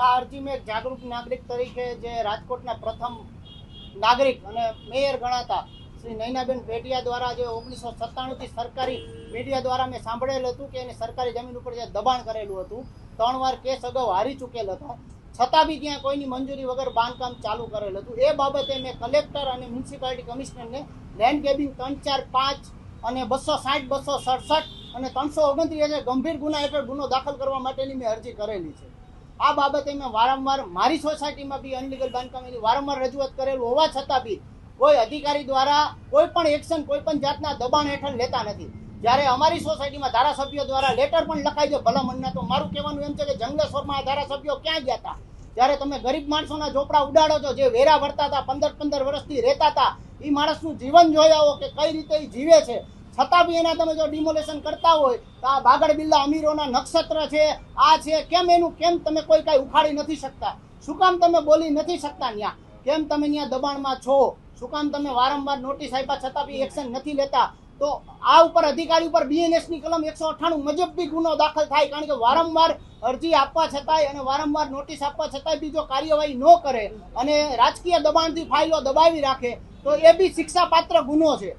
આ અરજી મેં જાગૃત નાગરિક તરીકે જે રાજકોટના પ્રથમ નાગરિક અને મેયર ગણાતા શ્રી નૈનાબેન પેટિયા દ્વારા જે 1997 થી સરકારી મીડિયા દ્વારા મેં સાંભળેલું હતું કે એને સરકારી જમીન ઉપર જે દબાણ કરેલું હતું, 3 વાર કેસ અગાઉ હારી ચૂકેલ હતા, છતાં બી ત્યાં કોઈની મંજૂરી વગર બાંધકામ ચાલુ કરેલું હતું. એ બાબતે મેં કલેક્ટર અને મ્યુનિસિપાલિટી કમિશનરને લેન્ડ ગ્રેબિંગ 345 અને 260, 267 અને 329 ગંભીર ગુના હેઠળ ગુનો દાખલ કરવા માટેની મેં અરજી કરેલી છે. આ બાબતે મેં વારંવાર મારી સોસાયટીમાં બી અનલીગલ બાંધકામની વારંવાર રજૂઆત કરેલું હોવા છતાં બી કોઈ અધિકારી દ્વારા કોઈ પણ એક્શન કોઈ પણ જાતના દબાણ હેઠળ લેતા નથી. જ્યારે અમારી સોસાયટીમાં ધારાસભ્યો દ્વારા લેટર પણ લખાઈ છે ભલામણના, તો મારું કહેવાનું એમ છે કે જંગલેશ્વરમાં આ ધારાસભ્યો ક્યાં ગયા હતા જ્યારે તમે ગરીબ માણસોના ઝોપડા ઉડાડો છો, જે વેરા ભરતા હતા, 15 વર્ષથી રહેતા હતા, એ માણસનું જીવન જોઈ આવો કે કઈ રીતે એ જીવે છે, છતાં બી એના તમે જો ડિમોલેશન કરતા હોય તો આ બાગડ બિલ્લા અમીરોના નક્ષત્ર છે, આ છે, કેમ તમે કોઈ કાંઈ ઉખાડી નથી શકતા? શું કામ તમે બોલી નથી શકતા? ત્યાં કેમ તમે ત્યાં દબાણમાં છો? શું કામ તમે વારંવાર નોટિસ આપ્યા છતાં બી એક્શન નથી લેતા? તો આ ઉપર અધિકારી ઉપર BNS ની કલમ 198 મુજબ બી ગુનો દાખલ થાય, કારણ કે વારંવાર અરજી આપવા છતાંય અને વારંવાર નોટિસ આપવા છતાંય બી જો કાર્યવાહી ન કરે અને રાજકીય દબાણથી ફાઇલો દબાવી રાખે તો એ બી શિક્ષાપાત્ર ગુનો છે.